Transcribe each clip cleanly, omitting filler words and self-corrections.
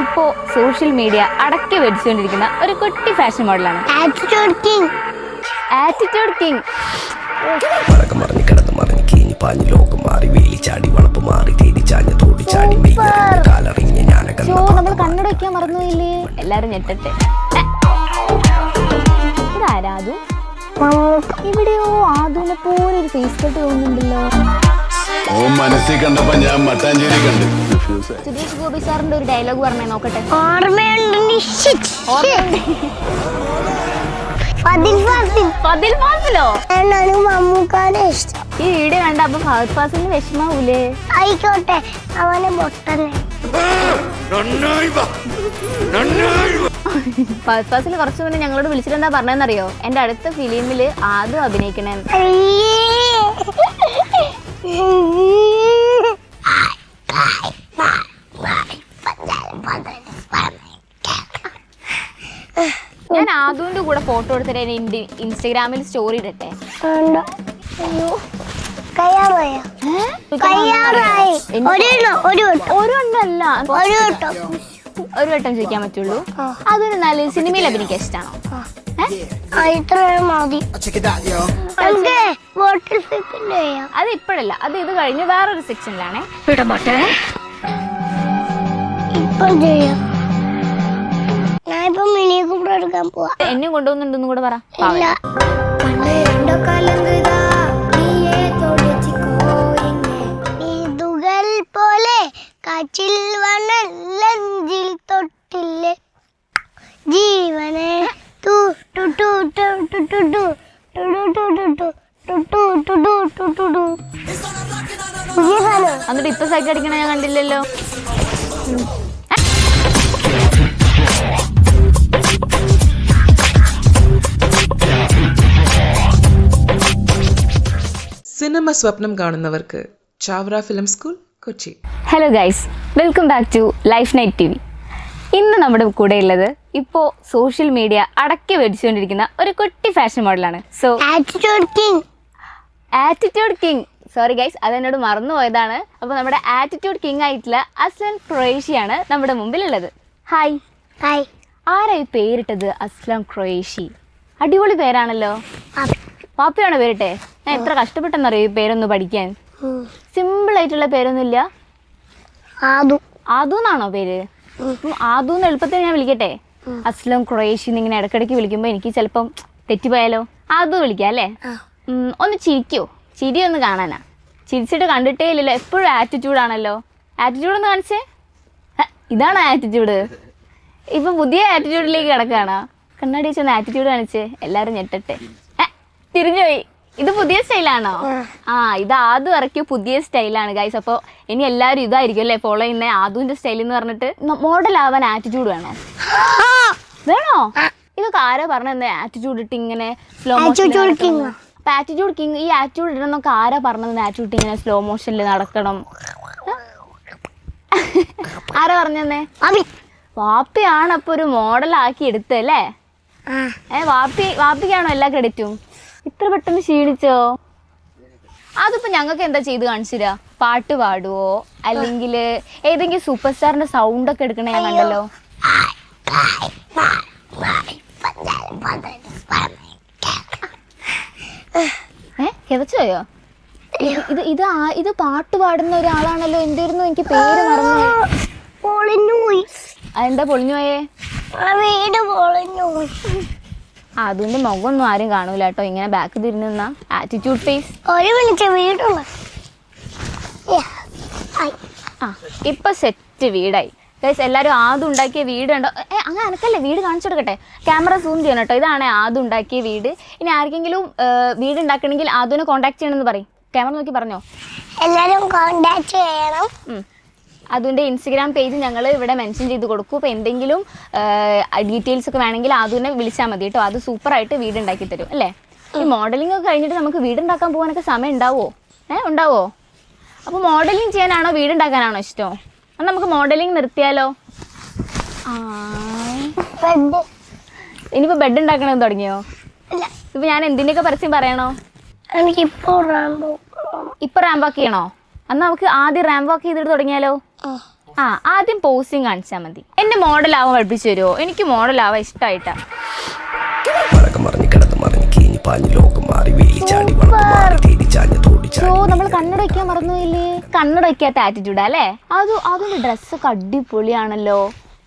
ഇപ്പോ social media അടക്കി വെടിച്ചുകൊണ്ടിരിക്കുന്ന ഒരു കുട്ടി ഫാഷൻ മോഡലാണ് ആറ്റിറ്റ്യൂഡ് കിങ്. നമ്മൾ കണ്ണട വയ്ക്കാൻ മറന്നുപോയില്ലേ? എല്ലാരും ഞെട്ടട്ടെ. ഇതാരാതു? ഇവിടെയോ ആദൂനെ പോലെ ഒരു ഫേസ് കട്ട് തോന്നുന്നുണ്ടല്ലോ. സുരേഷ് ഗോപി സാറിന്റെ ഒരു ഡയലോഗ് പറഞ്ഞേ നോക്കട്ടെ. ഈ വീഡിയോ കണ്ട അപ്പൊ ഫഹദ് ഫാസിലിന് വിഷമാവൂലേ? ആയിക്കോട്ടെ, അവനെ പൊട്ടനെ. ഫഹദ് ഫാസിൽ കുറച്ചു മുന്നേ ഞങ്ങളോട് വിളിച്ചിട്ട് എന്താ പറഞ്ഞതെന്നറിയോ? എന്റെ അടുത്ത ഫിലിമില് ആദ്യം അഭിനയിക്കണേ. ഞാൻ ആദുവിന്റെ കൂടെ ഫോട്ടോ എടുത്തിട്ട് ഇൻസ്റ്റഗ്രാമിൽ സ്റ്റോറി ഇടട്ടെ. ഒരു വട്ടം ചോദിക്കാൻ പറ്റുള്ളൂ. അതൊരു നല്ല സിനിമയിൽ അഭിനയിക്കാൻ ഇഷ്ടമാണോ? അത് ഇപ്പോഴല്ല, അത് ഇത് കഴിഞ്ഞ് വേറൊരു സെക്ഷനിലാണേ. എന്നെ കൊണ്ടുപോകുന്നുണ്ടെന്ന് കൂടെ പറ. പോലെ കാച്ചിൽ വനല്ലഞ്ചിൽ തൊട്ടില്ലേ ജീവനെ എന്നിട്ട് ഇപ്പൊ സൈറ്റ് അടിക്കണ ഞാൻ കണ്ടില്ലല്ലോ. സിനിമ സ്വപ്നം കാണുന്നവർക്ക് Chavara film school Kochi. Hello guys, welcome back to life night TV. ഇന്ന് നമ്മുടെ കൂടെ ഉള്ളത് ഇപ്പോൾ സോഷ്യൽ മീഡിയ അടക്കി വെടിച്ചുകൊണ്ടിരിക്കുന്ന ഒരു കുട്ടി ഫാഷൻ മോഡലാണ്. So attitude king. Sorry guys, അതെന്നോട് മറന്നുപോയതാണ്. അപ്പോൾ നമ്മുടെ ആറ്റിറ്റ്യൂഡ് കിങ് ആയിട്ടുള്ള അസ്ലൻ ഖുറൈഷിയാണ് നമ്മുടെ മുമ്പിലുള്ളത്. ഹായ്. ഹായ്. ആരായി പേരിട്ടത് അസ്ലം ഖുറൈഷി? അടിപൊളി പേരാണല്ലോ. പാപ്പയാണോ പേരിട്ടെ? ഞാൻ എത്ര കഷ്ടപ്പെട്ടെന്നറിയോ ഈ പേരൊന്ന് പഠിക്കാൻ. സിമ്പിൾ ആയിട്ടുള്ള പേരൊന്നുമില്ല. ആദു എന്നാണോ പേര്? ആദൂന്ന് എളുപ്പത്തിൽ ഞാൻ വിളിക്കട്ടെ. അസ്ലം ഖുറൈഷി എന്നിങ്ങനെ ഇടയ്ക്കിടയ്ക്ക് വിളിക്കുമ്പോൾ എനിക്ക് ചിലപ്പം തെറ്റിപ്പോയാലോ? ആദു വിളിക്കാം അല്ലേ? ഒന്ന് ചിരിക്കോ? ചിരി ഒന്ന് കാണാനാ. ചിരിച്ചിട്ട് കണ്ടിട്ടേ ഇല്ലല്ലോ, എപ്പോഴും ആറ്റിറ്റ്യൂഡാണല്ലോ. ആറ്റിറ്റ്യൂഡ് ഒന്ന് കാണിച്ചേ. ഇതാണോ ആറ്റിറ്റ്യൂഡ്? ഇപ്പം പുതിയ ആറ്റിറ്റ്യൂഡിലേക്ക് കിടക്കുകയാണോ? കണ്ണാടി വെച്ചൊന്ന് ആറ്റിറ്റ്യൂഡ് കാണിച്ചേ, എല്ലാവരും ഞെട്ടട്ടെ. തിരിഞ്ഞുപോയി. ഇത് പുതിയ സ്റ്റൈലാണോ? ഇത് ആദ്യം ഇറക്കിയ പുതിയ സ്റ്റൈലാണ് ഗൈസ്. അപ്പോൾ ഇനി എല്ലാവരും ഇതായിരിക്കും അല്ലേ ഫോളോ ചെയ്യുന്ന ആദുവിന്റെ സ്റ്റൈൽ എന്ന് പറഞ്ഞിട്ട്. മോഡൽ ആവാൻ ആറ്റിറ്റ്യൂഡ് വേണോ? ഇതൊക്കെ ആരാ പറഞ്ഞത്? ആറ്റിറ്റ്യൂഡ് ഇട്ട് ഇങ്ങനെ സ്ലോ മോഷൻ. അപ്പൊ ആറ്റിറ്റ്യൂഡ് കിങ്, ഈ ആറ്റിറ്റ്യൂഡ് ഇടണമെന്നൊക്കെ ആരാ പറഞ്ഞത്? ആറ്റിറ്റ്യൂഡ് ഇങ്ങനെ സ്ലോ മോഷനിൽ നടക്കണം ആരാ പറഞ്ഞേ? വാപ്പിയാണ് അപ്പൊ ഒരു മോഡലാക്കി എടുത്തല്ലേ? വാപ്പിക്കാണോ എല്ലാ ക്രെഡിറ്റും? ഇത്ര പെട്ടെന്ന് ക്ഷീണിച്ചോ? അതിപ്പോ ഞങ്ങൾക്ക് എന്താ ചെയ്ത് കാണിച്ചുതരാ? പാട്ട് പാടുവോ, അല്ലെങ്കിൽ ഏതെങ്കിലും സൂപ്പർ സ്റ്റാറിന്റെ സൗണ്ട് ഒക്കെ എടുക്കണേ ഞാൻ കണ്ടല്ലോ. കിതച്ചോയോ? ഇത് പാട്ട് പാടുന്ന ഒരാളാണല്ലോ. എന്തായിരുന്നു എനിക്ക് പേര് മറന്നു. അതെന്താ പൊളിഞ്ഞു പോയേ? അതിന്റെ മുഖമൊന്നും ആരും കാണൂല കേട്ടോ. ഇങ്ങനെ ബാക്ക് തിരിഞ്ഞ ആറ്റിറ്റ്യൂഡ് ഫേസ്. ഇപ്പൊ സെറ്റ് വീടായി ഗൈസ്. എല്ലാവരും ആദ്യം ഉണ്ടാക്കിയ വീട് ഉണ്ടോ? അങ്ങനെ എനക്കല്ലേ വീട് കാണിച്ചു കൊടുക്കട്ടെ. ക്യാമറ സൂം ചെയ്യണം കേട്ടോ. ഇതാണ് ആദ്യം ഉണ്ടാക്കിയ വീട്. ഇനി ആർക്കെങ്കിലും വീട് ഉണ്ടാക്കണമെങ്കിൽ ആദ്യം കോൺടാക്ട് ചെയ്യണമെന്ന് പറയും. ക്യാമറ നോക്കി പറഞ്ഞോ. എല്ലാവരും കോൺടാക്ട് ചെയ്യണം. അതിൻ്റെ ഇൻസ്റ്റഗ്രാം പേജ് ഞങ്ങൾ ഇവിടെ മെൻഷൻ ചെയ്ത് കൊടുക്കും. ഇപ്പോൾ എന്തെങ്കിലും ഡീറ്റെയിൽസ് ഒക്കെ വേണമെങ്കിൽ അതിനെ വിളിച്ചാൽ മതി കേട്ടോ. അത് സൂപ്പറായിട്ട് വീട് ഉണ്ടാക്കി തരും അല്ലേ? ഈ മോഡലിംഗ് ഒക്കെ കഴിഞ്ഞിട്ട് നമുക്ക് വീടുണ്ടാക്കാൻ പോകാനൊക്കെ സമയം ഉണ്ടാവുമോ? ഉണ്ടാവുമോ? അപ്പോൾ മോഡലിംഗ് ചെയ്യാനാണോ വീടുണ്ടാക്കാനാണോ ഇഷ്ടം? എന്നാൽ നമുക്ക് മോഡലിംഗ് നിർത്തിയാലോ? ഇനിയിപ്പോൾ ബെഡ് ഉണ്ടാക്കണമെന്ന് തുടങ്ങിയോ? ഇപ്പോൾ ഞാൻ എന്തിൻ്റെയൊക്കെ പരസ്യം പറയണോ? എനിക്കിപ്പോൾ ഇപ്പോൾ റാമ്പ് വാക്ക് ചെയ്യണോ? എന്നാൽ നമുക്ക് ആദ്യം റാമ്പ് വാക്ക് ചെയ്തിട്ട് തുടങ്ങിയാലോ? ആ ആദ്യം പോസിങ് കാണിച്ചാൽ മതി. എന്നെ മോഡലാവാൻ പഠിപ്പിച്ചു തരുമോ? എനിക്ക് മോഡലാവാൻ ഇഷ്ടമായിട്ടാ. നമ്മൾ കണ്ണട വയ്ക്കാൻ മറന്നുപോയില്ലേ? കണ്ണട വയ്ക്കാത്ത ആറ്റിറ്റ്യൂഡാ അല്ലേ? അതിന്റെ ഡ്രസ്സൊക്കെ അടിപൊളിയാണല്ലോ.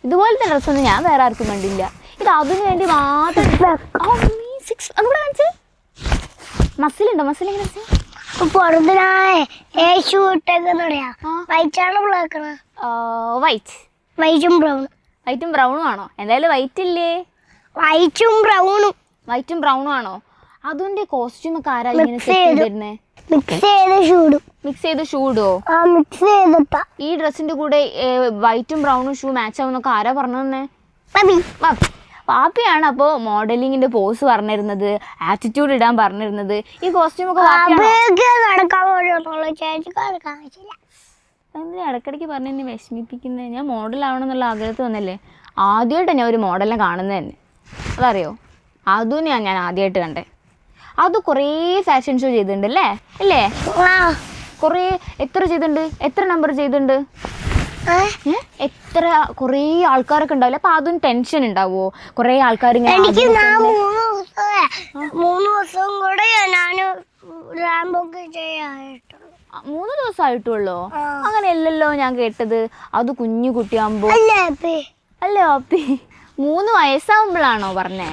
ഇതുപോലത്തെ ഡ്രസ്സൊന്നും ഞാൻ വേറെ ആർക്കും കണ്ടില്ല. ഇത് അതിനു വേണ്ടി മാത്രം. മസിലുണ്ടോ? മസിൽ എങ്ങനെ വൈറ്റും ബ്രൗണും ആണോ? എന്തായാലും വൈറ്റ് ഇല്ലേ? വൈറ്റും ബ്രൗണും ആണോ? അതിന്റെ കോസ്റ്റ്യൂം ഒക്കെ ആരാ ഇങ്ങനെ സെറ്റ് ചെയ്തിരുന്നേ? മിക്സ് ചെയ്ത് ഷൂഡോ? ഈ ഡ്രസ്സിന്റെ കൂടെ വൈറ്റും ബ്രൗണും ഷൂ മാച്ച് ആവുന്നൊക്കെ ആരാ പറഞ്ഞു തന്നെ? പാപ്പിയാണ് അപ്പോ മോഡലിങ്ങിന്റെ പോസ് പറഞ്ഞിരുന്നത്, ആറ്റിറ്റ്യൂഡ് ഇടാൻ പറഞ്ഞിരുന്നത്. ഈ കോസ്റ്റ്യൂം ഒക്കെ എന്തിനാ ഇടയ്ക്കിടയ്ക്ക് പറഞ്ഞ് എന്നെ വിഷമിപ്പിക്കുന്നത്? ഞാൻ മോഡലാവണം എന്നുള്ള ആഗ്രഹത്തിൽ വന്നല്ലേ. ആദ്യമായിട്ട് ഞാൻ ഒരു മോഡലിനെ കാണുന്നത് തന്നെ. അതറിയോ? അതുതന്നെയാണ് ഞാൻ ആദ്യമായിട്ട് കണ്ടേ. അത് കുറേ ഫാഷൻ ഷോ ചെയ്തിട്ടുണ്ട് അല്ലേ? അല്ലേ? കുറേ എത്ര ചെയ്തിട്ടുണ്ട്? എത്ര നമ്പർ ചെയ്തിട്ടുണ്ട്? എത്ര കുറേ ആൾക്കാരൊക്കെ ഉണ്ടാവില്ല? അപ്പൊ അതും ടെൻഷൻ ഉണ്ടാവുമോ? കുറേ ആൾക്കാർ 3 ദിവസം കൂടെ ആയിട്ടുള്ളോ? അങ്ങനെയല്ലല്ലോ ഞാൻ കേട്ടത്. അത് കുഞ്ഞു കുട്ടിയാകുമ്പോ അല്ലേ പാപ്പി? 3 വയസ്സാവുമ്പോഴാണോ പറഞ്ഞേ?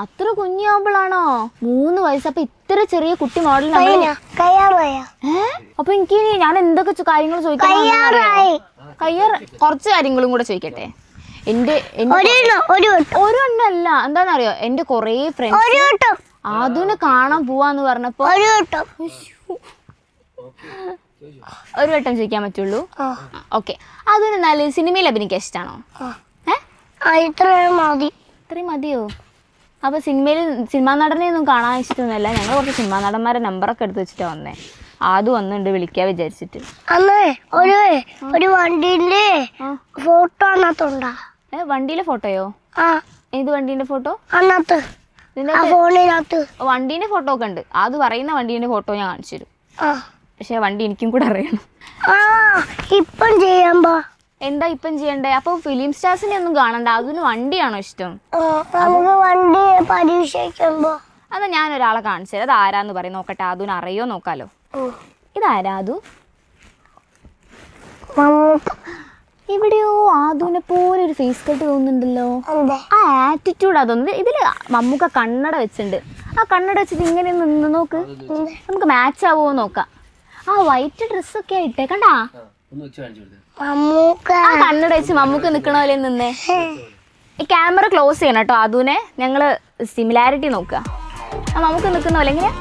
അത്ര കുഞ്ഞാവുമ്പോഴാണോ 3 വയസ്സ്? അപ്പൊ ഇത്ര ചെറിയ കുട്ടി മോഡൽ അപ്പൊ എനിക്ക് ഞാൻ എന്തൊക്കെ കാര്യങ്ങൾ ചോദിക്കാൻ കുറച്ച് കാര്യങ്ങളും കൂടെ ചോദിക്കട്ടെ. ഒരെണ്ണല്ല, എന്താണെന്നറിയോ? എന്റെ കൊറേ ഫ്രണ്ട്സ് അതിനെ കാണാൻ പോവാന്ന് പറഞ്ഞപ്പോ ഒരു വട്ടം ചോദിക്കാൻ പറ്റുള്ളൂ. ഓക്കെ, അതിന് നല്ല സിനിമയിൽ അഭിനയിക്കാൻ ഇഷ്ടമാണോ? ഇത്രയും മതിയോ? അപ്പൊ സിനിമാ നടനെ ഒന്നും കാണാൻ ഇഷ്ടമൊന്നുമല്ല. ഞങ്ങൾ കുറച്ച് സിനിമാ നടന്മാരെ നമ്പറൊക്കെ എടുത്ത് വെച്ചിട്ടാ വന്നേ. അത് വന്നിട്ടുണ്ട് വിളിക്കാ വിചാരിച്ചിട്ട്. ഒരു വണ്ടീന്റെ ഫോട്ടോ അതിനകത്തുണ്ടാ? വണ്ടിയിലെ ഫോട്ടോയോ? ഏത് വണ്ടീന്റെ ഫോട്ടോ? വണ്ടീന്റെ ഫോട്ടോ ഒക്കെ ഉണ്ട്. അത് പറയുന്ന വണ്ടീന്റെ ഫോട്ടോ ഞാൻ കാണിച്ചു തരും. പക്ഷെ വണ്ടി എനിക്കും കൂടെ അറിയണം. ഇപ്പം ചെയ്യുമ്പോ എന്താ ഇപ്പം ചെയ്യണ്ടേ? അപ്പൊ ഫിലിം സ്റ്റാർസിനെ ഒന്നും കാണണ്ട. അതിന് വണ്ടിയാണോ ഇഷ്ടം? വണ്ടി പരീക്ഷിക്കുമ്പോ അതാ ഞാൻ ഒരാളെ കാണിച്ചു തരാം. അത് ആരാന്ന് പറയും, നോക്കട്ടെ. അതിന് അറിയോ നോക്കാലോ. ഇതാരാ? അതു എവിടെയോ ആദുവിനെ പോലെ ഒരു ഫേസ് കട്ട് തോന്നുന്നുണ്ടല്ലോ. ആ ആറ്റിറ്റ്യൂഡ് അതൊന്നും. ഇതില് മമ്മൂക്ക കണ്ണട വെച്ചിട്ടുണ്ട്. ആ കണ്ണട വെച്ചിട്ട് ഇങ്ങനെ നിന്ന് നോക്ക്, നമുക്ക് മാച്ച് ആവോ നോക്കാം. ആ വൈറ്റ് ഡ്രസ്സൊക്കെ ആയിട്ടേ കണ്ടാ? ആ കണ്ണട വെച്ച് മമ്മൂക്ക നിക്കണ പോലെ നിന്നേ. ഈ ക്യാമറ ക്ലോസ് ചെയ്യണം കേട്ടോ. അതുനെ ഞങ്ങള് സിമിലാരിറ്റി നോക്കുക. ആ മമ്മൂക്ക നിക്കുന്ന പോലെ എങ്ങനെയാ?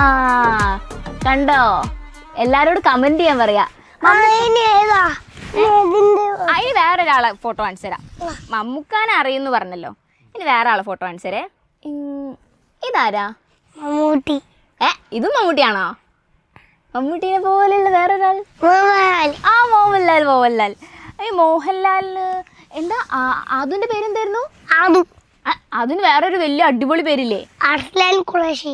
ആ കണ്ടോ? എല്ലാരോടും കമന്റ് ചെയ്യാൻ പറയാ. അതിന് വേറൊരാളെ ഫോട്ടോ കാണിച്ചു തരാം. മമ്മൂക്കാനെ അറിയുന്നു പറഞ്ഞല്ലോ. ഇനി വേറെ ആളെ ഫോട്ടോ കാണിച്ചു തരേ. ഇതാരാ? മമ്മൂട്ടി. ഇതും മമ്മൂട്ടിയാണോ? മമ്മൂട്ടിനെ പോലെയുള്ള വേറൊരാൾ? ആ മോഹൻലാൽ. ഈ മോഹൻലാലിന് എന്താ അതിന്റെ പേരെന്തായിരുന്നു? അതിന് വേറൊരു വലിയ അടിപൊളി പേരില്ലേ? അർസ്ലാൻ ഖുറേഷി.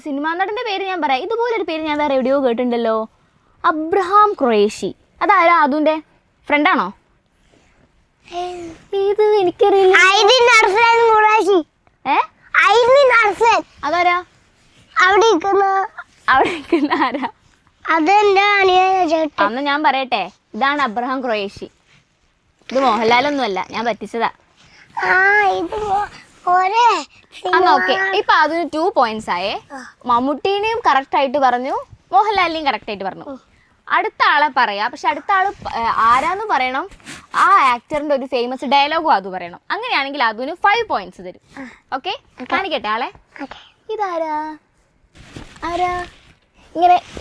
സിനിമാ നടന്റെ പേര് ഞാൻ പറയാം. ഇതുപോലൊരു പേര് ഞാൻ വേറെ എവിടെയോ കേട്ടിട്ടുണ്ടല്ലോ. അബ്രഹാം ഖുറേഷി. അതാരാ? അതുന്റെ ഫ്രണ്ടാണോ? ഇത് എനിക്കറിയില്ല. അതാരാ? അവിടെ നിൽക്കുന്ന ആരാ? അന്ന് ഞാൻ പറയട്ടെ, ഇതാണ് അബ്രഹാം ഖുറേഷി. ഇത് മോഹൻലാലൊന്നും അല്ല, ഞാൻ പറ്റിച്ചതാ. ഓക്കെ, ഇപ്പൊ അതിന് 2 points ആയേ. മമ്മൂട്ടീനെയും കറക്റ്റ് ആയിട്ട് പറഞ്ഞു, മോഹൻലാലിനെയും കറക്റ്റ് ആയിട്ട് പറഞ്ഞു. അടുത്ത ആളെ പറയാം. പക്ഷെ അടുത്ത ആള് ആരാന്ന് പറയണം. ആ ആക്ടറിന്റെ ഒരു ഫേമസ് ഡയലോഗും അത് പറയണം. അങ്ങനെയാണെങ്കിൽ അതിന് 5 points തരും. ഓക്കെ, കാണിക്കട്ടെ ആളെ. ഇതാരാ?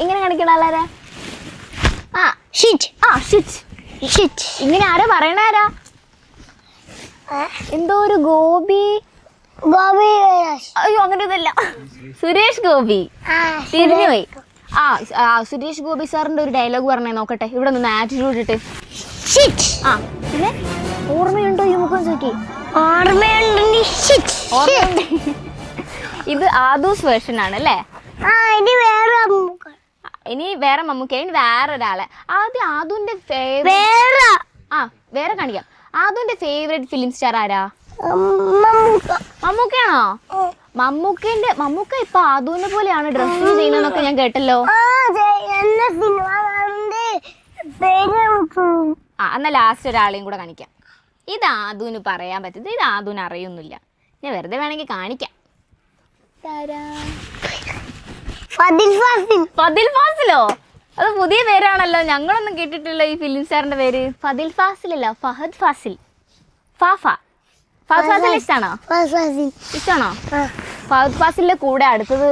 ഇങ്ങനെ കാണിക്കണ ആളാരാ? ഇങ്ങനെ ആരാ പറയണ? ആരാ? എന്തോ ഒരു ഗോപി. അയ്യോ, അങ്ങനെ ഇതല്ല. സുരേഷ് ഗോപി. തിരിഞ്ഞുപോയി. സുരേഷ് ഗോപി സാറിന്റെ ഒരു ഡയലോഗ് പറഞ്ഞേ നോക്കട്ടെ. ഇവിടെ നിന്ന് ആറ്റിറ്റ്യൂഡ് ഇട്ട്. പിന്നെ ഓർമ്മയുണ്ടോ ഈ മുഖം ചോക്കി? ഓർമ്മയുണ്ട്. ഇത് ആദൂസ് വേർഷൻ ആണ് അല്ലേ? ആ ഇനി വേറെ മമ്മൂക്ക. ഇനി വേറെ മമ്മൂക്ക, ഇനി വേറെ ഒരാളെ. ആദ്യം ആദുവിന്റെ വേറെ വേറെ കാണിക്കാം. ആദുവിന്റെ ഫേവറേറ്റ് ഫിലിം സ്റ്റാർ ആരാ? മമ്മൂക്ക. മമ്മൂക്കയാണോ? മമ്മൂക്ക ഇപ്പൊ ആദുവിനെ പോലെയാണ് ഡ്രസ്സിങ് ചെയ്യുന്നതൊക്കെ ഞാൻ കേട്ടല്ലോ. എന്നെ സിനിമ കാണുന്നത് എന്നാ ലാസ്റ്റ് ഒരാളെയും കൂടെ കാണിക്കാം. ഇത് ആദുവിന് പറയാൻ പറ്റുന്നത്, ഇത് ആദുവിന് അറിയൊന്നുമില്ല. ഞാൻ വെറുതെ വേണമെങ്കിൽ കാണിക്കാം. ഫദിൽ ഫാസിലോ? അത് പുതിയ പേരാണല്ലോ, ഞങ്ങളൊന്നും കേട്ടിട്ടില്ല ഈ ഫിലിം സ്റ്റാറിന്റെ പേര്. ഫദിൽ ഫാസിലല്ല, ഫഹദ് ഫാസിൽ. ഫഹദ് ഫാസിൽ ഇഷ്ടാണോ? ഫഹദ് ഫാസിലിന്റെ കൂടെ അടുത്തത്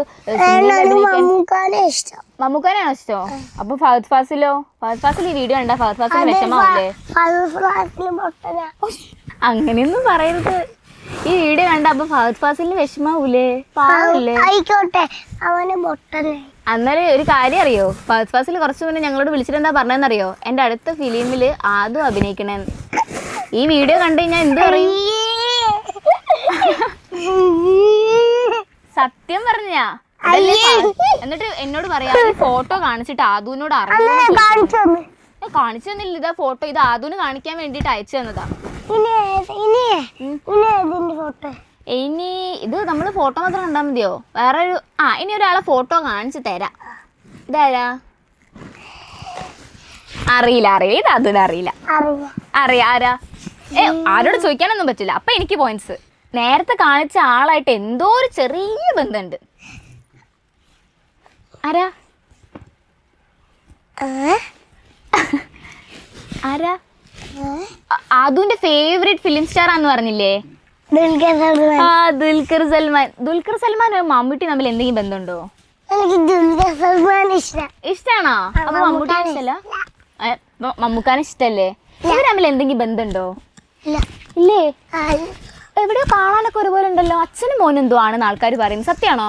മമ്മൂക്കാനാണോ ഇഷ്ടോ? അപ്പൊ ഫഹദ് ഫാസിലോ? ഫഹദ് ഫാസിൽ ഈ വീഡിയോ കണ്ടാ ഫഹദ് ഫാസിൽ വിഷമാവൂലേ? അങ്ങനെയൊന്നും പറയരുത്. ഈ വീഡിയോ കണ്ട അപ്പൊ ഫഹദ് ഫാസിലിന് വിഷമാവൂലേ? പാവല്ലേ? ആയിക്കോട്ടെ, അവന് പൊട്ടനെ. അന്നേരം ഒരു കാര്യം അറിയോ, ഫഹദ് ഫാസിൽ കുറച്ചു മുന്നേ ഞങ്ങളോട് വിളിച്ചിട്ട് എന്താ പറഞ്ഞതെന്നറിയോ? എന്റെ അടുത്ത ഫിലിമില് ആദ്യം അഭിനയിക്കണേന്ന്. ഈ വീഡിയോ കണ്ടു കഴിഞ്ഞാൽ എന്ത് പറയും? സത്യം പറഞ്ഞാ. എന്നിട്ട് എന്നോട് പറയാ, ഫോട്ടോ കാണിച്ചിട്ട് ആദുവിനോട് കാണിച്ചു തന്നില്ല. ഇതാ ഫോട്ടോ, ഇത് ആദുവിന് കാണിക്കാൻ വേണ്ടിട്ട് അയച്ചു തന്നതാ. ഇനി ഇത് നമ്മള് ഫോട്ടോ മാത്രം കണ്ടാ മതിയോ? വേറൊരു ഇനി ഒരാളെ ഫോട്ടോ കാണിച്ചു തരാം. ഇതാരാ? അറിയില്ല. ഇത് ആദുവിന് അറിയില്ല. ആരാ? ആരോട് ചോദിക്കാനൊന്നും പറ്റില്ല. അപ്പൊ എനിക്ക് പോയിന്റ്സ്. നേരത്തെ കാണിച്ച ആളായിട്ട് എന്തോ ഒരു ചെറിയ ബന്ധമുണ്ട്. ആരാ? ആദുവിന്റെ ഫേവറേറ്റ് ഫിലിം സ്റ്റാർ ആന്ന് പറഞ്ഞില്ലേ? ദുൽഖർ സൽമാൻ മമ്മൂട്ടി തമ്മിൽ എന്തെങ്കിലും ബന്ധമുണ്ടോ? ഇഷ്ടാണോ? അപ്പൊ മമ്മൂട്ടിനെ ഇഷ്ടല്ല? മമ്മൂക്കാനെ ഇഷ്ടല്ലേ? ഇവർ തമ്മിൽ എന്തെങ്കിലും ബന്ധമുണ്ടോ? ഇല്ലേ? എവിടെയോ കാണാനൊക്കെ ഒരുപോലെ ഉണ്ടല്ലോ. അച്ഛനും മോനും എന്തോ ആണെന്ന് ആൾക്കാർ പറയുന്നത്, സത്യാണോ?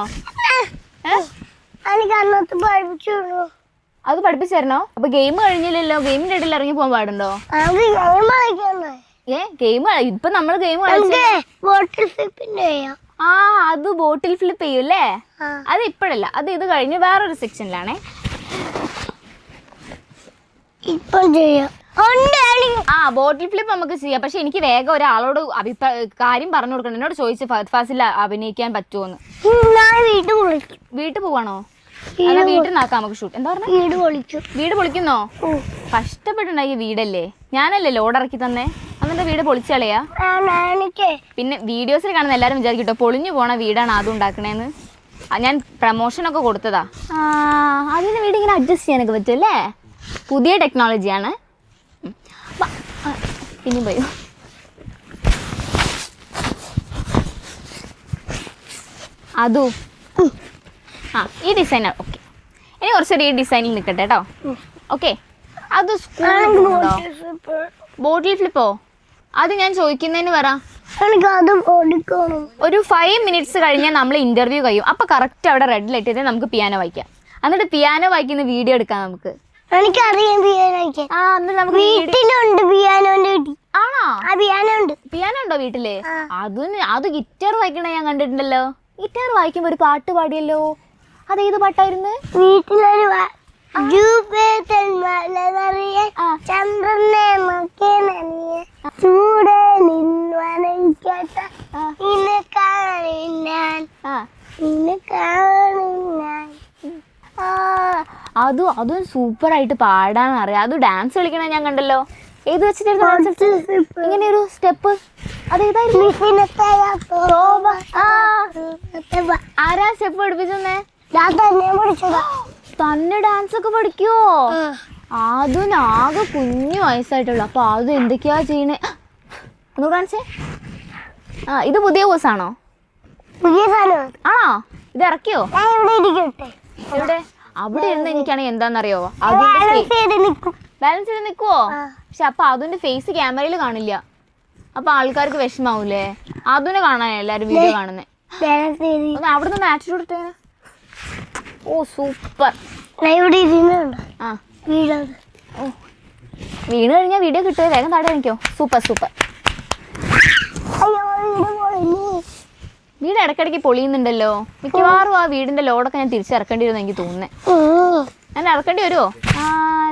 അത് പഠിപ്പിച്ചു തരണോ? അപ്പൊ ഗെയിം കഴിഞ്ഞില്ലല്ലോ, ഗെയിമിന്റെ ഇടയിൽ ഇറങ്ങി പോകാൻ പാടുണ്ടോ? ഗെയിം ഇപ്പൊ നമ്മള് ഗെയിം അത് ബോട്ടിൽ ഫ്ലിപ്പ് ചെയ്യൂല്ലേ? അത് ഇപ്പഴല്ല, അത് ഇത് കഴിഞ്ഞ് വേറൊരു സെക്ഷനിലാണേ. ബോട്ടിൽ ഫ്ലിപ്പ് നമുക്ക് ചെയ്യാം. പക്ഷെ എനിക്ക് വേഗം ഒരാളോട് കാര്യം പറഞ്ഞു കൊടുക്കണം. എന്നോട് ചോദിച്ചു ഫഹദ് ഫാസിൽ അഭിനയിക്കാൻ പറ്റുമോന്ന്. വീട്ടിൽ പോവാണോ? വീട്ടിൽ നോക്കാം നമുക്ക് ഷൂട്ട്. എന്താ പറഞ്ഞ? വീട് പൊളിക്കുന്നോ? കഷ്ടപ്പെട്ടുണ്ടാക്കിയ വീടല്ലേ, ഞാനല്ലേ ലോഡ് ഇറക്കി തന്നെ. എന്നിട്ട് വീട് പൊളിച്ചളയാ? പിന്നെ വീഡിയോസിൽ കാണുന്ന എല്ലാരും വിചാരിക്കട്ടോ പൊളിഞ്ഞു പോണ വീടാണ് അതും ഉണ്ടാക്കണേന്ന്. ഞാൻ പ്രമോഷനൊക്കെ കൊടുത്തതാ. അതിന് വീട് ഇങ്ങനെ അഡ്ജസ്റ്റ് ചെയ്യാനൊക്കെ പറ്റുമല്ലേ? പുതിയ ടെക്നോളജിയാണ്. പിന്നെ പോയോ? അതോ ഈ ഡിസൈനാണ്. ഓക്കെ, ഇനി കുറച്ചൊരു ഈ ഡിസൈനിൽ നിൽക്കട്ടെ കേട്ടോ. ഓക്കെ, അത് ബോട്ടിൽ ഫ്ലിപ്പോ? അത് ഞാൻ ചോദിക്കുന്നതിന് പറ. ഒരു 5 minutes കഴിഞ്ഞാൽ നമ്മൾ ഇന്റർവ്യൂ കഴിയും. അപ്പൊ കറക്റ്റ് അവിടെ റെഡ് ലൈറ്റ് ചെയ്ത് നമുക്ക് പിയാനോ വായിക്കാം. എന്നിട്ട് പിയാനോ വായിക്കുന്ന വീഡിയോ എടുക്കാം നമുക്ക്. പിയാനോ ഉണ്ടോ വീട്ടില്? അത് ഗിറ്റാർ വായിക്കണ ഞാൻ കണ്ടിട്ടുണ്ടല്ലോ. ഗിറ്റാർ വായിക്കുമ്പോ ഒരു പാട്ട് പാടിയല്ലോ, അതേത് പാട്ടായിരുന്നു? വീട്ടിലൊരു ചന്ദ്രനെ ചൂടെ അതും സൂപ്പർ ആയിട്ട് പാടാൻ അറിയാം. അത് ഡാൻസ് കളിക്കണ ഞാൻ കണ്ടല്ലോ. ഏത് വെച്ചിട്ടായിരുന്നു ഇങ്ങനെ ഒരു സ്റ്റെപ്പ്? അതേതായിരുന്നു? ആരാ സ്റ്റെപ്പ് പഠിപ്പിച്ചേ? തന്നെ ഡാൻസ് ഒക്കെ പഠിക്കുവോ? അതിനാകെ കുഞ്ഞു വയസ്സായിട്ടുള്ളു. അപ്പൊ അത് എന്തൊക്കെയാ ചെയ്യണേ? ഒന്ന് കാണിച്ചേ. ഇത് പുതിയ കോഴ്സാണോ? ആണോ? ഇത് ഇറക്കിയോ? എവിടെ? അവിടെ ഇരുന്ന് എനിക്കാണെങ്കിൽ എന്താന്നറിയോ, ബാലൻസ് ചെയ്ത് നിക്കുവോ? പക്ഷെ അപ്പൊ അതിന്റെ ഫേസ് ക്യാമറയിൽ കാണില്ല. അപ്പൊ ആൾക്കാർക്ക് വിഷമാവൂലേ? അതിനെ കാണാൻ എല്ലാരും വീഡിയോ കാണുന്നേ. അവിടെ നിന്ന് ആറ്റിറ്റ്യൂഡ് ഇട്ടേ. ഓ സൂപ്പർ. വീണ് കഴിഞ്ഞാൽ വീഡിയോ കിട്ടുക. വേഗം താഴെ എനിക്കോ. സൂപ്പർ. വീട് ഇടയ്ക്കിടയ്ക്ക് പൊളിയുന്നുണ്ടല്ലോ. മിക്കവാറും ആ വീടിന്റെ ലോഡൊക്കെ ഞാൻ തിരിച്ചിറക്കേണ്ടി വരുമെന്ന് എനിക്ക് തോന്നുന്നേ. ഞാൻ ഇറക്കേണ്ടി വരുമോ? ആ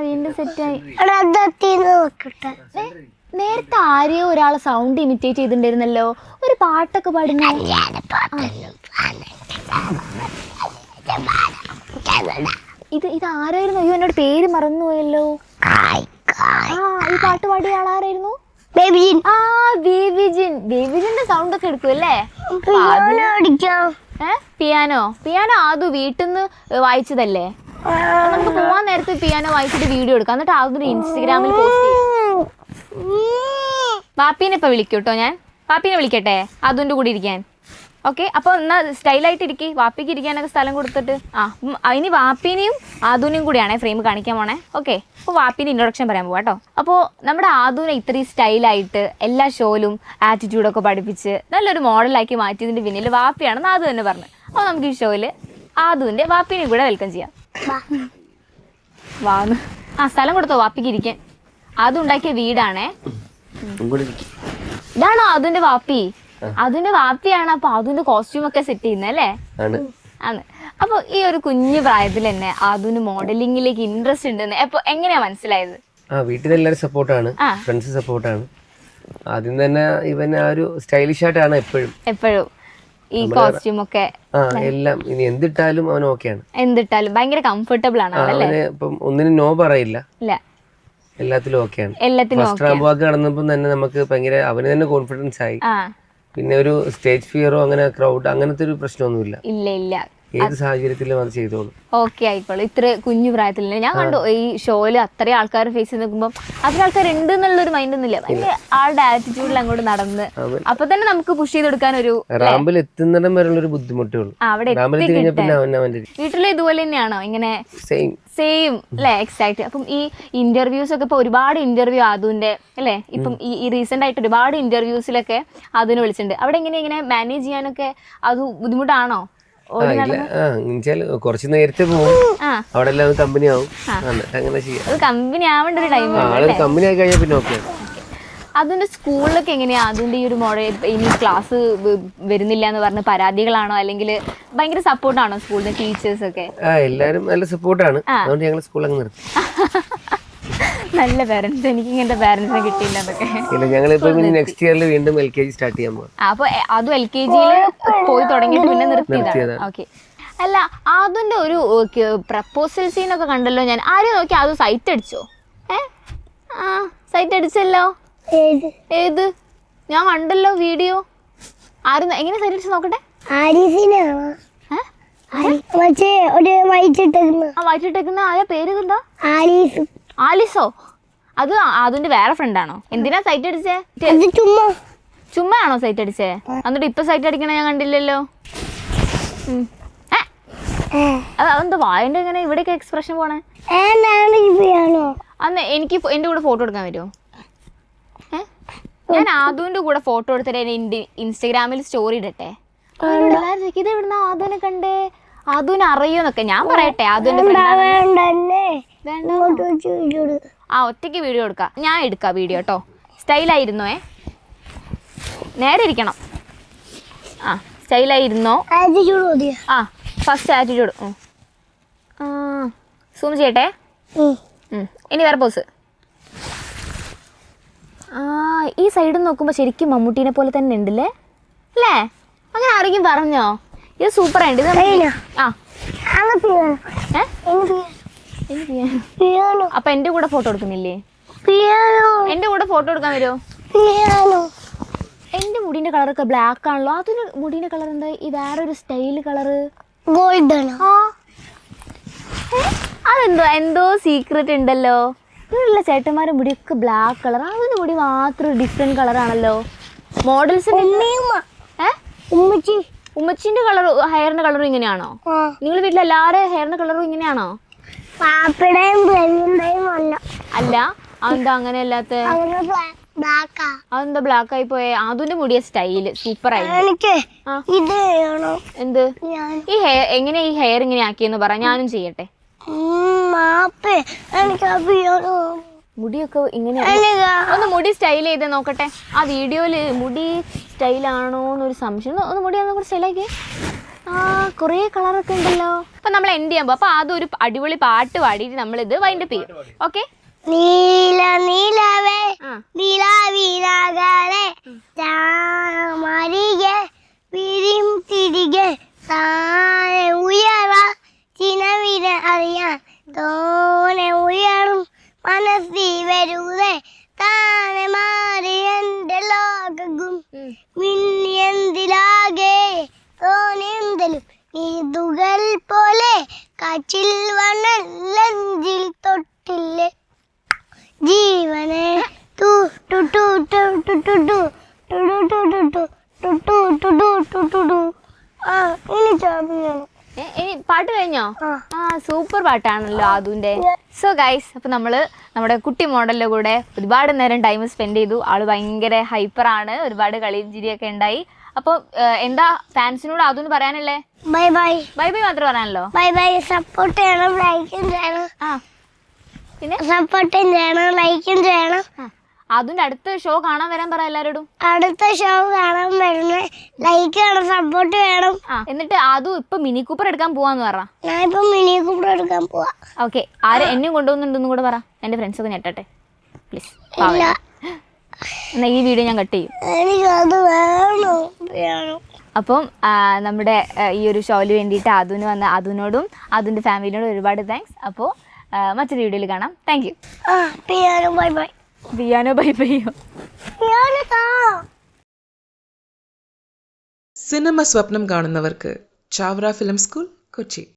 വീണ്ടും സെറ്റായി. നേരത്തെ ആരെയോ ഒരാളെ സൗണ്ട് ഇമിറ്റേറ്റ് ചെയ്തിട്ടുണ്ടായിരുന്നല്ലോ, ഒരു പാട്ടൊക്കെ പാടുന്ന. ഇത് ആരായിരുന്നു? അയ്യോ എന്നോട് പേര് മറന്നുപോയല്ലോ. ഈ പാട്ട് പാടിയ ആളാരായിരുന്നു? ബേബിജിന്റെ സൗണ്ട് ഒക്കെ എടുക്കും അല്ലേ? പിയാനോ ആദു വീട്ടിൽ നിന്ന് വായിച്ചതല്ലേ? നമുക്ക് പോവാൻ നേരത്തെ പിയാനോ വായിച്ചിട്ട് വീഡിയോ എടുക്കാം, എന്നിട്ട് ആദു ഇൻസ്റ്റഗ്രാമിൽ പോസ്റ്റ് ചെയ്യാം. വാപ്പീനെ ഇപ്പൊ വിളിക്കൂട്ടോ. ഞാൻ വാപ്പീനെ വിളിക്കട്ടെ ആദുവിന്റെ കൂടെ ഇരിക്കാൻ. ഓക്കെ, അപ്പോൾ എന്നാൽ സ്റ്റൈലായിട്ട് ഇരിക്കും. വാപ്പിക്ക് ഇരിക്കാനൊക്കെ സ്ഥലം കൊടുത്തിട്ട്. ഇനി വാപ്പീനെയും ആദുവിനെയും കൂടിയാണേ ഫ്രെയിം കാണിക്കാൻ പോണേ. ഓക്കെ, അപ്പോൾ വാപ്പീൻ്റെ ഇൻട്രൊഡക്ഷൻ പറയാൻ പോവാം കേട്ടോ. അപ്പോൾ നമ്മുടെ ആദുവിനെ ഇത്രയും സ്റ്റൈലായിട്ട് എല്ലാ ഷോയിലും ആറ്റിറ്റ്യൂഡൊക്കെ പഠിപ്പിച്ച് നല്ലൊരു മോഡലാക്കി മാറ്റിയതിൻ്റെ പിന്നിൽ വാപ്പിയാണെന്ന് ആദു തന്നെ പറഞ്ഞു. അപ്പോൾ നമുക്ക് ഈ ഷോയിൽ ആദുവിൻ്റെ വാപ്പീനെയും കൂടെ വെൽക്കം ചെയ്യാം. വാന്ന് സ്ഥലം കൊടുത്തോ വാപ്പിക്ക് ഇരിക്കാൻ. ആദു ഉണ്ടാക്കിയ വീടാണേ. ഇതാണോ ആദുവിൻ്റെ വാപ്പി? അതിന്റെ വാപ്പിയാണ്. അപ്പൊ അതിന്റെ കോസ്റ്റ്യൂം ഒക്കെ സെറ്റ് ചെയ്യുന്നല്ലേ? ആണ്. അപ്പൊ ഈ ഒരു കുഞ്ഞു പ്രായത്തിൽ തന്നെ അതിന് മോഡലിംഗിലേക്ക് ഇൻട്രസ്റ്റ് ഉണ്ടെന്ന് അപ്പൊ എങ്ങനെയാ മനസ്സിലായത്? വീട്ടിൽ എല്ലാവരും സപ്പോർട്ടാണ്, ഫ്രണ്ട്സ് സപ്പോർട്ടാണ്. ആദ്യം തന്നെ ഇവൻ ആ ഒരു സ്റ്റൈലിഷ് ആയിട്ടാണ് എപ്പോഴും ഈ കോസ്റ്റ്യൂം ഒക്കെ എല്ലാം. ഇനി എന്തിട്ടാലും അവൻ ഓക്കെയാണ്. എന്തിട്ടാലും ഭയങ്കര കംഫർട്ടബിൾ ആണ്. ഇപ്പം ഒന്നിനും നോ പറയില്ല, ഇല്ല എല്ലാത്തിലും ഓക്കെയാണ്. എല്ലാത്തിനും ഫസ്റ്റ് റാമ്പ് വാക്ക് കടന്നപ്പോൾ തന്നെ നമുക്ക് ഭയങ്കര അവന് തന്നെ കോൺഫിഡൻസ് ആയി. പിന്നെ ഒരു സ്റ്റേജ് ഫിയറോ അങ്ങനെ ക്രൗഡ് അങ്ങനത്തെ ഒരു പ്രശ്നമൊന്നുമില്ല. ഇല്ല ഏത് സാഹചര്യത്തിലും അത് ചെയ്തോളൂ. ഓക്കെ ആയിക്കോളൂ. ഇത്ര കുഞ്ഞു പ്രായത്തിൽ ഞാൻ കണ്ടു ഈ ഷോയില് അത്രയും ആൾക്കാർ ഫേസ് ചെയ്ത് നിൽക്കുമ്പോൾ അത്ര ആൾക്കാർ ഉണ്ട് എന്നുള്ളൊരു മൈൻഡ് ഒന്നുമില്ല. ഭയങ്കര ആളുടെ ആറ്റിറ്റ്യൂഡിൽ അങ്ങോട്ട് നടന്ന് അപ്പൊ തന്നെ നമുക്ക് പുഷ് ചെയ്തെടുക്കാൻ ഒരു റാമ്പിൽ എത്തുന്നിടം വരെയുള്ള ഒരു ബുദ്ധിമുട്ടേ ഉള്ളൂ. വീട്ടിലും ഇതുപോലെ തന്നെയാണോ? ഇങ്ങനെ സെയിം അല്ലേ? എക്സാക്ട്. അപ്പം ഈ ഇന്റർവ്യൂസ് ഒക്കെ ഇപ്പൊ ഒരുപാട് ഇന്റർവ്യൂ ആദുവിന്റെ അല്ലേ? ഇപ്പം ഈ റീസെന്റ് ആയിട്ട് ഒരുപാട് ഇന്റർവ്യൂസിലൊക്കെ അതിന് വിളിച്ചിട്ടുണ്ട്. അവിടെ ഇങ്ങനെ മാനേജ് ചെയ്യാനൊക്കെ അത് ബുദ്ധിമുട്ടാണോ? കുറച്ച് നേരത്തെ പോകും, അവിടെ എല്ലാം കമ്പനി ആവും, അങ്ങനെ ചെയ്യാം. കമ്പനി ആവേണ്ട ഒരു ടൈം കമ്പനി ആയി കഴിഞ്ഞാൽ പിന്നെ ഓക്കെ. അതിന്റെ സ്കൂളിലൊക്കെ എങ്ങനെയാ അതിന്റെ ഈ ഒരു മോഡൽ ഇനി ക്ലാസ് വരുന്നില്ല എന്ന് പറഞ്ഞ പരാതികളാണോ അല്ലെങ്കിൽ ഭയങ്കര സപ്പോർട്ടാണോ സ്കൂളിലെ ടീച്ചേഴ്സ് ഒക്കെ? എല്ലാരും നല്ല സപ്പോർട്ടാണ്. അതുകൊണ്ട് ഞങ്ങൾ സ്കൂൾ അങ്ങ് നിർത്തി. നല്ല പേരൻസ്. എനിക്ക് ഇങ്ങനത്തെ പേരൻസിനെ കിട്ടിയില്ല എന്നൊക്കെ. ഞങ്ങളിപ്പോ നെക്സ്റ്റ് ഇയറിൽ വീണ്ടും LKG സ്റ്റാർട്ട് ചെയ്യാൻ പോകും. അപ്പൊ അതും LKGയിൽ പോയി തുടങ്ങിയിട്ട് പിന്നെ നിർത്തിയതാണ്. ഓക്കെ. അല്ല, അതിന്റെ ഒരു പ്രപ്പോസൽ സീനൊക്കെ കണ്ടല്ലോ ഞാൻ. ആരെയും നോക്കി അത് സൈറ്റ് അടിച്ചോ? സൈറ്റ് അടിച്ചല്ലോ. ഏത്? ഞാൻ കണ്ടല്ലോ വീഡിയോ. ആരും എങ്ങനെ സൈറ്റ് അടിച്ച് നോക്കട്ടെ. വൈറ്റിട്ടേക്കുന്ന ആരാ? പേര് എന്താ? ആലിസോ? അത് അതിന്റെ വേറെ ഫ്രണ്ടാണോ? എന്തിനാ സൈറ്റ് അടിച്ചേ? ചുമ്മാ ആണോ സൈറ്റ് അടിച്ചേ? എന്നിട്ട് ഇപ്പൊ സൈറ്റ് അടിക്കണ ഞാൻ കണ്ടില്ലല്ലോ. അതെന്താ വായന്റെ ഇങ്ങനെ ഇവിടെയൊക്കെ എക്സ്പ്രഷൻ പോണേ? അന്ന് എനിക്ക് എന്റെ കൂടെ ഫോട്ടോ എടുക്കാൻ പറ്റുമോ? ഞാൻ ആദുവിന്റെ കൂടെ ഫോട്ടോ എടുത്തിട്ട് എന്റെ ഇൻസ്റ്റഗ്രാമിൽ സ്റ്റോറി ഇടട്ടെ? ഇത് എവിടുന്ന ആദുവിനെ കണ്ടേ? ആദുവിനെ അറിയോന്നൊക്കെ ഞാൻ പറയട്ടെ. ആദുവിന്റെ ഒറ്റയ്ക്ക് വീഡിയോ എടുക്കാം. ഞാൻ എടുക്കാം വീഡിയോ കേട്ടോ. സ്റ്റൈലായിരുന്നോ? നേരെ ഇരിക്കണം. സ്റ്റൈലായിരുന്നോ? First attitude. സൂം ചെയ്യട്ടെ. ഇനി വേറെ പോസ്. ഈ സൈഡിൽ നോക്കുമ്പോൾ ശരിക്കും മമ്മൂട്ടീനെ പോലെ തന്നെ ഉണ്ടല്ലേ? അല്ലേ? അങ്ങനെ ആരെങ്കിലും പറഞ്ഞോ? ഇത് സൂപ്പർ ആയിട്ട്. അപ്പൊ എന്റെ കൂടെ ഫോട്ടോ എടുക്കുന്നില്ലേ? എന്റെ കൂടെ ഫോട്ടോ എടുക്കാൻ വരുമോ? എന്റെ മുടിന്റെ കളറൊക്കെ ബ്ലാക്ക് ആണല്ലോ. അതിന് മുടിന്റെ കളർ എന്താ ഈ വേറൊരു സ്റ്റൈല് കളറ്? ഗോൾഡൻ. എന്തോ സീക്രട്ട് ഉണ്ടല്ലോ. ഇവിടെയുള്ള ചേട്ടന്മാരുടെ മുടിയൊക്കെ ബ്ലാക്ക് കളർ, അതിന്റെ മുടി മാത്രം ഡിഫറെന്റ് കളറാണല്ലോ. മോഡൽസ് ഉമ്മച്ചിന്റെ കളർ, ഹെയറിന്റെ കളറും ഇങ്ങനെയാണോ? നിങ്ങളുടെ വീട്ടിൽ എല്ലാവരും ഹെയറിന്റെ കളറും ഇങ്ങനെയാണോ? അല്ല, അതെന്താ അങ്ങനെ അല്ലാത്ത? അതെന്താ ബ്ലാക്ക് ആയി പോയെ? അതിന്റെ മുടിയ സ്റ്റൈല് സൂപ്പർ ആയി. എന്ത് ഈ ഹെയർ എങ്ങനെയാ ഈ ഹെയർ ഇങ്ങനെ ആക്കിയെന്ന് പറ, ഞാനും ചെയ്യട്ടെ. മുടിയൊക്കെ ഇങ്ങനെ ഒന്ന് മുടി സ്റ്റൈൽ ചെയ്ത് നോക്കട്ടെ. ആ വീഡിയോയില് മുടി സ്റ്റൈലാണോ എന്നൊരു സംശയം. ഒന്ന് മുടി ഒന്ന് കൂടെ സ്റ്റൈലാക്കി. ആ കുറേ കളറൊക്കെ ഉണ്ടല്ലോ. അപ്പം നമ്മൾ എൻഡ് ചെയ്യുമ്പോൾ അപ്പോൾ അതൊരു അടിപൊളി പാട്ട് പാടിയിട്ട് നമ്മളിത് വൈൻഡപ്പ് ചെയ്യും. ഓക്കെ? നീല നീലവേ നിലാവിനാകാലെ ചാമരികെ വിരിം തിരികെ താനെ ഉയറ ചിനവിര അറിയാൻ തോനെ ഉയറും മനസ്സി വരുതേ താനെ മാറി എൻ്റെ ലോകവും മിന്നിയെന്തിലാകെ തോന്നിയെന്തലും നീതുകൾ പോലെ കാറ്റിൽ വണ്ണൽ തൊട്ടില്ലേ ജീവനെ ടു ടു ടു ടു ടു ടു ടു ടു ടു ടു ടു ടു ടു ടു ടു ടു ടു ടു. ഇനി ചോദിക്കണം. ഇനി പാട്ട് കഴിഞ്ഞോ? ആ സൂപ്പർ പാട്ടാണല്ലോ ആദുവിൻ്റെ. സോ ഗൈസ്, അപ്പോൾ നമ്മൾ നമ്മുടെ കുട്ടി മോഡലിൻ്റെ കൂടെ ഒരുപാട് നേരം ടൈം സ്പെൻഡ് ചെയ്തു. ആൾ ഭയങ്കര ഹൈപ്പറാണ്, ഒരുപാട് കളിയും ചിരിയൊക്കെ ഉണ്ടായി. അപ്പോൾ എന്താ ഫാൻസിനോട് ആദുവിന് പറയാനല്ലേ? Bye bye. ബൈ ബൈ മാത്രമേ പറയാനല്ലോ. Bye bye. സപ്പോർട്ട് ചെയ്യണം, ലൈക്കും ചെയ്യണം. ആ പിന്നെ സപ്പോർട്ടും ചെയ്യണം, ലൈക്കും ചെയ്യണം. ആദുവിൻ്റെ അടുത്ത ഷോ കാണാൻ വരാൻ പറ എല്ലാവരോടും. അടുത്ത ഷോ കാണാൻ വരുന്ന ലൈക്ക് ചെയ്യണം, സപ്പോർട്ട് ചെയ്യണം. എന്നിട്ട് ആദു ഇപ്പൊ മിനി കൂപ്പർ എടുക്കാൻ പോവാന്ന് പറ. ഞാൻ ഇപ്പൊ മിനി കൂപ്പർ എടുക്കാൻ പോവാ. ഓക്കെ, ആര് എന്നെയും കൊണ്ടുപോകുന്നുണ്ടെന്നും കൂടെ പറ. എൻ്റെ ഫ്രണ്ട്സൊക്കെ ഞെട്ടട്ടെ പ്ലീസ്. എന്നാ ഈ വീഡിയോ ഞാൻ കട്ട് ചെയ്യും. എനിക്കത് വേണം. അപ്പം നമ്മുടെ ഈ ഒരു ഷോയിൽ വേണ്ടിയിട്ട് ആദുവിന് വന്ന ആദുവിനോടും ആദുവിൻ്റെ ഫാമിലിനോടും ഒരുപാട് താങ്ക്സ്. അപ്പോൾ മറ്റൊരു വീഡിയോയിൽ കാണാം. Thank you. Piano bye bye. Piano bye ബൈയോ? സിനിമ സ്വപ്നം കാണുന്നവർക്ക് ചാവറ ഫിലിം സ്കൂൾ, കൊച്ചി.